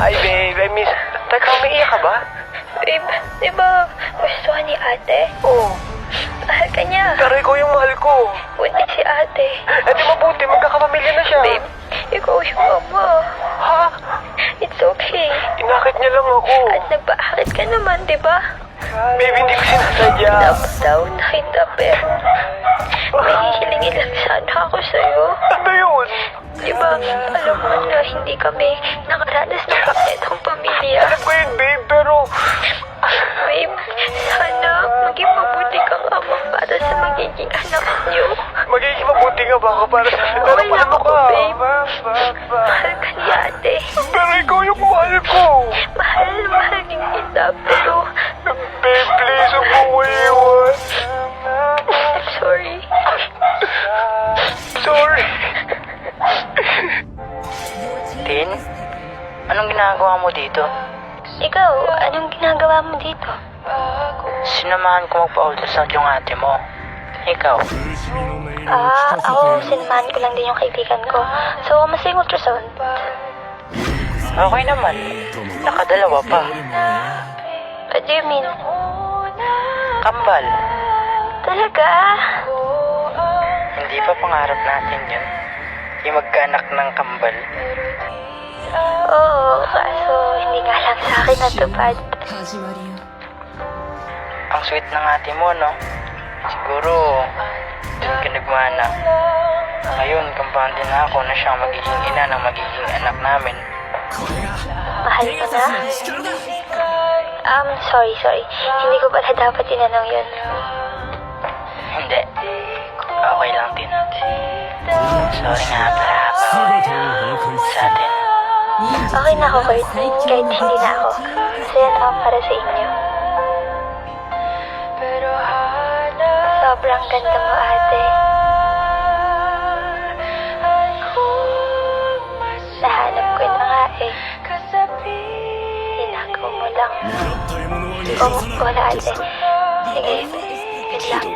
Hi, babe. I miss... Teka, umiiyak ka ba? Babe, di ba gusto ka ni ate? Oo. Mahal ka niya. Pero ikaw yung mahal ko. Buti si ate. Eh di mabuti, magkakapamilya na siya. Babe, ikaw yung ama. Ha? It's okay. Inakit niya lang ako. At nagpaakit ka naman, di ba? Babe, hindi ko sinasadya. Dapat daw na kita, pero may hihilingin lang sana ako sa'yo. Ano yun? Di ba, alam mo na hindi kami nakaranas ng kompletong pamilya. Alam ko yun, babe, pero... Babe, sana maging mabuti kang ama para sa magiging anak niyo. Magiging mabuti nga ba ako para sa... Pero Okay lang paano ako, ka? babe. Mahal ka ni ate. Pero ikaw yung mahal ko. Mahal din kita, pero Babe, please, huwag mo ko iwan. I'm sorry. Sorry. Tin, anong ginagawa mo dito? Ikaw, anong ginagawa mo dito? Sinamahan ko magpa-ultrasound yung ate mo. Ikaw, Ako, sinamahan ko lang din yung kaibigan ko. So, kamusta yung ultrasound? okay naman. Nakadalawa pa. What do you mean? Kambal, Talaga? hindi pa pangarap natin yun. Yung magkaanak ng kambal. Oo, kaso hindi nga lang sa akin natupad. Ang sweet ng ate mo, no? Siguro, dun ka nagmana. Ngayon, kampante na ako na siyang magiging ina ng magiging anak namin. Mahal mo na? Sorry. Hindi ko pala dapat tinanong yun. Hindi. Okay lang din. Sorry nga pala sa atin. Okay na ako, Kurt. Kahit hindi na ako. Masaya na ako para sa inyo. Sobrang ganda mo, ate. Nahanap ko na nga eh. Hinagaw mo lang. Wala, ate. Sige, good luck.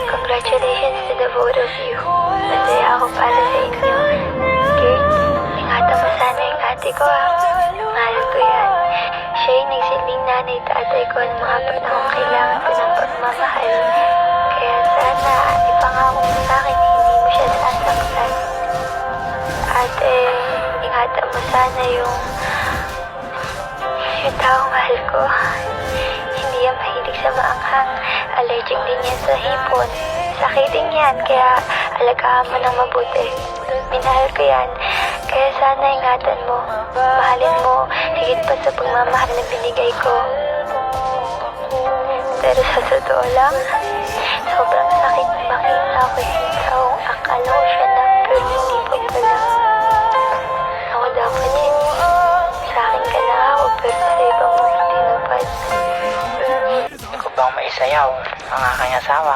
Congratulations to the both of you. Masaya ako para sa inyo. Kurt, ingatan mo sana yung ate ko ah. Mahal ko yan. Siya yung nagsilbing nanay tatay ko ng mga panahon kailangan ko ng pagmamahal. Kaya sana, ipangako mo sa akin na hindi mo siya sasaktan. Ate, ingatan mo sana yung taong mahal ko. Hindi yan mahilig sa maanghang. Allergic din yan sa hipon. Sakit din yan, kaya alagaan mo ng mabuti. Minahal ko yan, kaya sana ingatan mo. Mahalin mo, higit pa sa pagmamahal na binigay ko. Pero sa totoo lang, sobrang sakit makita ko yung taong akala ko siya na, pero hindi pa pala. Ako dapat yun. Sa akin ka na ako, pero sa iba mo tinupad. Ikaw bang maisayaw ang aking asawa?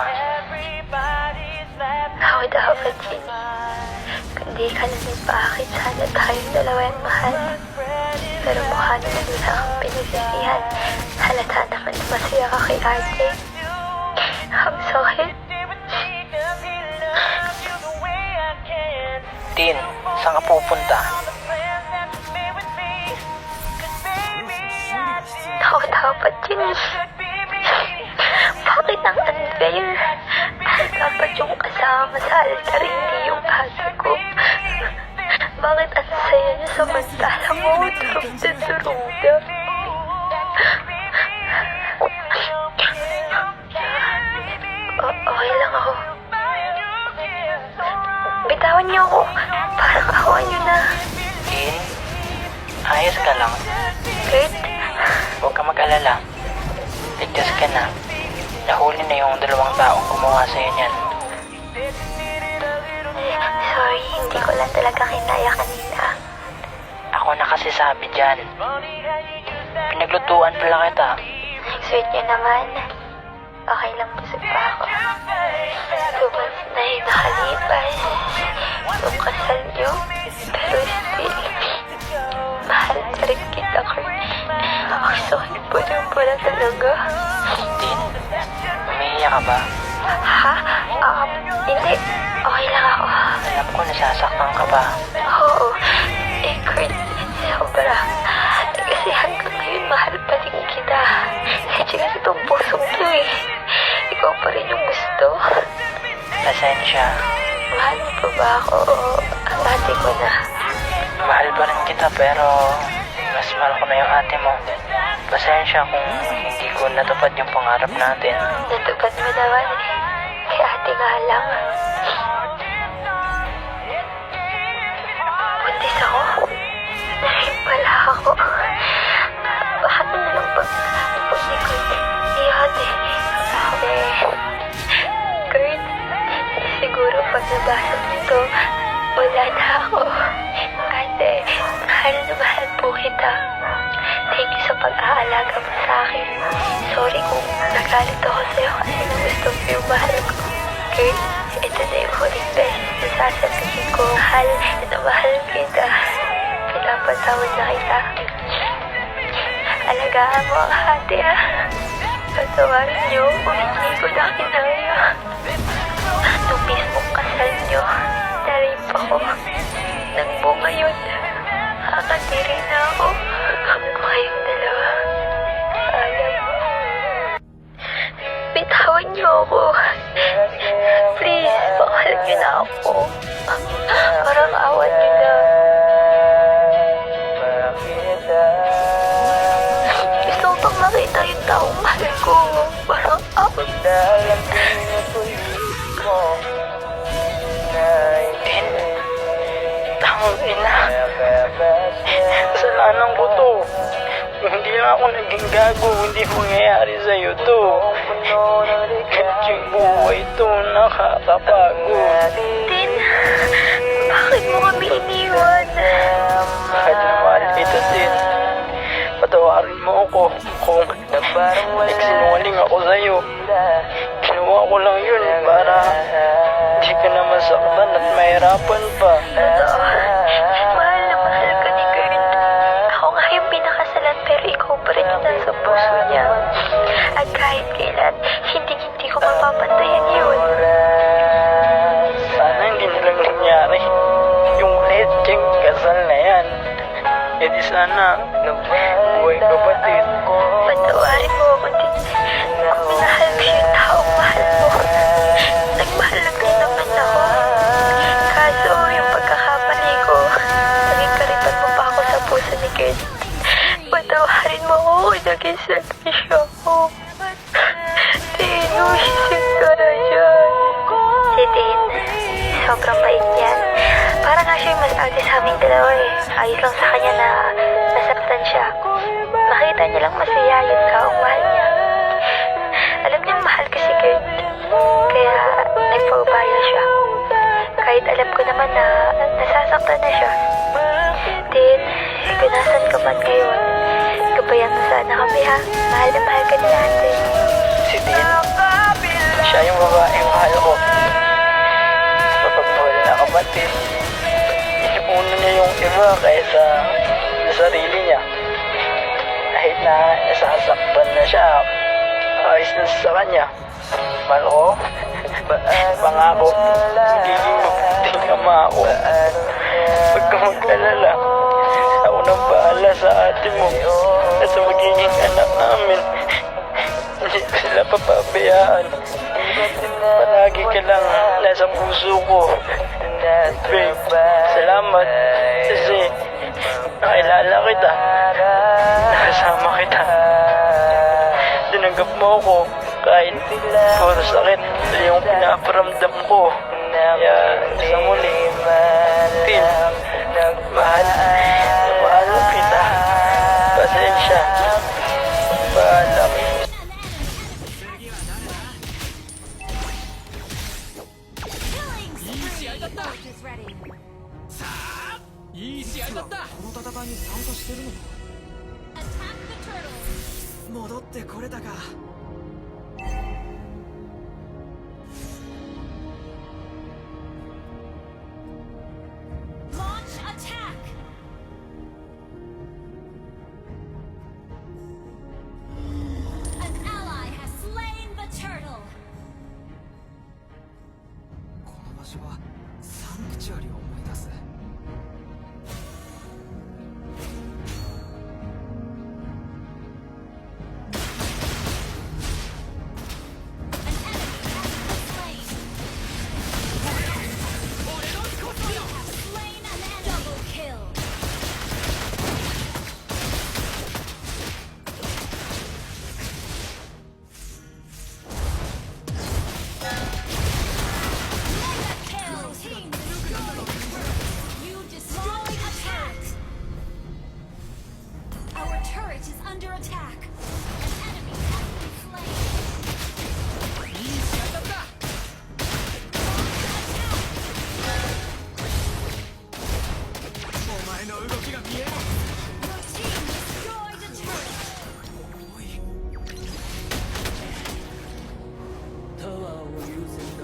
Ako dapat yun. Kundi ka na nagpaakit, sana tayong dalawa yung mahal. Pero mukha naman wala kang pinisisihan. Halata naman na masaya ka kay ate. I'm sorry. Tin, saan ka pupunta? Ako dapat yun. Bakit ang unfair? Ako dapat yung kasama sa altar, hindi yung ate ko. Bakit ang saya niya samantalang ako durog na. Okay lang ako. Bitawan niyo ako. Parang awan niyo na. Tin, ayos ka lang. Kurt, Huwag ka mag-alala. Ligtas ka na. Nahuli na yung dalawang taong gumawa sa'yo niyan. sorry, hindi ko lang talaga kinaya kanina. Ako na kasi sabi dyan. Pinaglutuan pala kita. Sweet niyo naman. Okay lang busog pa ako. 2 months na yung nakalipas. Yung kasal niyo. Pero still, mahal pa rin kita, Kurt. Ang sakit po niyo pala talaga. Tin, umiiyak ka ba? Ha? Hindi. Okay lang ako. alam ko nasasaktan ka ba. Oo. Eh, Kurt, sobra. Kasi hanggang ngayon, mahal pa rin kita. Kasi itong pusong to eh. Ikaw pa rin yung gusto. Pasensya. Mahal mo pa ba ako o ang ate ko na? Mahal pa rin kita pero mas mahal ko na yung ate mo. Pasensya kung hindi ko natupad yung pangarap natin. Natupad mo naman eh. Kay ate nga lang. Buntis ako. Nahin pala ako. Bakit na lang pag ni Kurt? Ate. Kurt, siguro pag nabasa mo ito, wala na ako. Ate, mahal na mahal po kita. Thank you sa pag-aalaga mo sa akin. Sorry kung nagalit ako sa'yo kasi gusto mo yung mahal ko. Kurt, ito na yung huling beses na sasabihin ko, mahal na mahal kita. Pinapatawad na kita. Alagaan mo ang ate ah. Patawarin niyo kung hindi ko na kinaya. Nung mismong kasal niyo, na-rape ako. Nagbunga yun. Nakakatiri na ako. Kayong dalawa. Alam mo. Bitawan niyo ako. Please, pakalan niyo na ako. Parang awan niyo na. Gusto ko pang makita yung taong mahal ko. Parang awan. Din, tangong ina. Kasalanan ko to. Kung hindi na ako naging gago, hindi mangyayari sa'yo to. Kahit yung buhay to, nakakapagod. Tin, bakit mo kami iniwan? Mahal na mahal kita din. Patawarin mo ako kung nagsinungaling ako sa'yo. Ginawa ko lang yun para hindi ka na masaktan at mahirapan pa. Totoo. Mahal na mahal ka ni Kurt. Ako nga yung pinakasalan pero ikaw pa rin yung nasa puso niya. At kahit kailan, hindi ko mapapantayan yun. Sana hindi nilang nangyari yung ulit yung kasal na yan. E di sana buhay kapatid. Patawarin mo ako din. Kung minahal ko yung taong mahal mo. Nagmahal lang din naman ako. Kaso yung pagkakamali ko, naging karipan mo pa ako sa puso ni Kurt. Patawarin mo ako kung naging selfish ako. Tino, sisig ka na dyan. Si Tin, sobrang bait niyan. Parang nga siya yung mas ate sa aming dalawa eh. Ayos lang sa kanya na nasaktan siya. Makita niya lang masaya yung taong mahal niya. Alam niyang mahal ko si Kurt. Kaya nagpaubaya siya. Kahit alam ko naman na nasasaktan na siya. Tin, kung nasan ka man ngayon, gabayan mo sana kami ha. Mahal na mahal ka ni ate. Si Tin, siya yung babaeng mahal ko. Mapagmahal na kapatid. Inuuna niya yung iba kaysa sa sarili niya. Kahit na nasasaktan na siya, ayos na sa kanya. Mahal ko, pangako, magiging mabuting ama ako. Huwag ka mag-alala. Ako nang bahala sa ate mo at sa magiging anak namin. Hindi ko sila papabayaan. Palagi ka lang nasa puso ko. Babe, salamat kasi nakilala kita. Nakasama kita. Tinanggap mo ako kahit puro sakit yung pinaparamdam ko. Kaya sa muli, Tin, mahal kita. Pasensya. Bahala ka. いい試合だったこの戦いに参加してるのか戻ってこれたか この場所はサンクチュアリを思い出す。Our turret is under attack. An enemy has been slain. いい仕当たりだ。お前の動きが見えない。 Your team destroyed a turret. おい。タワーを優先だ。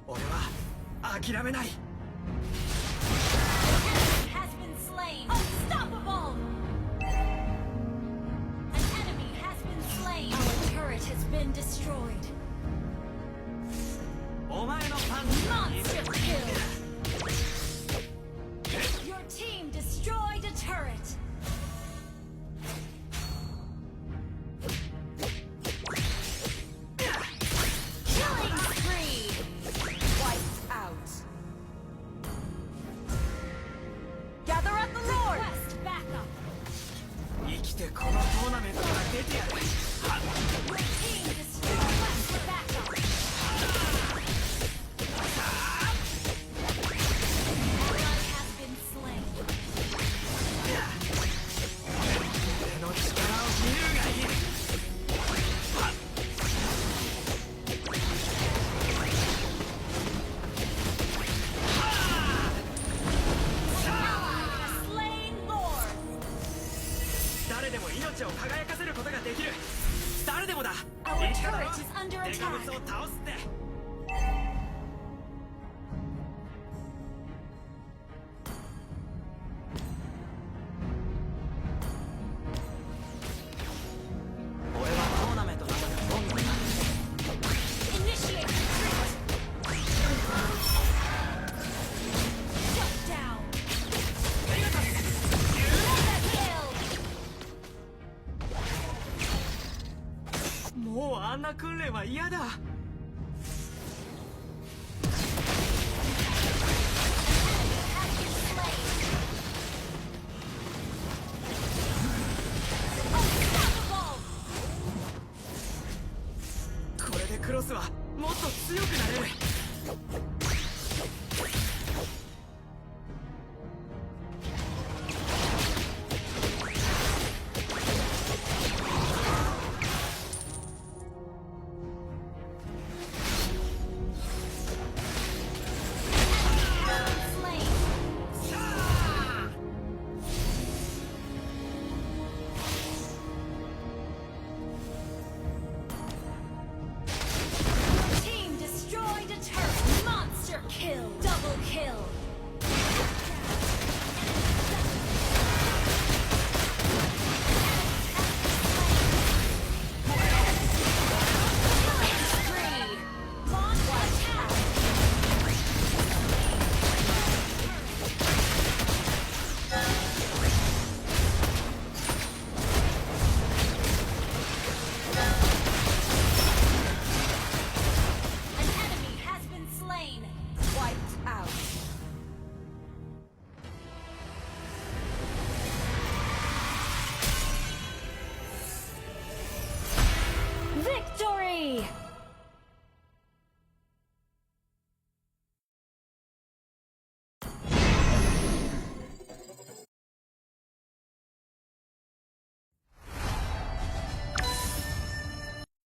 俺は諦めない。 An enemy has been slain. Unstoppable. An enemy has been slain. Our turret has been destroyed. お前のパンチが Monster kill. Your team destroyed a turret. Killing spree. Wiped out. Gather up the Lord. Request backup. 生きてこのトーナメントから出てやる。 Your team destroyed. Request backup. Ally has been slain. 俺の力を見るがいい。 Ally has slain Lord. 誰でも命を輝かせることができる。誰でもだ。 Our 言っただろ turret is under デカブツ attack. を倒すって。俺はトーナメントの中でどんどん Initiate retreat. Shut down. Mega kill. もうあんな訓練は嫌だ。 Has been slain. Unstoppable. これでクロスはもっと強くなれる。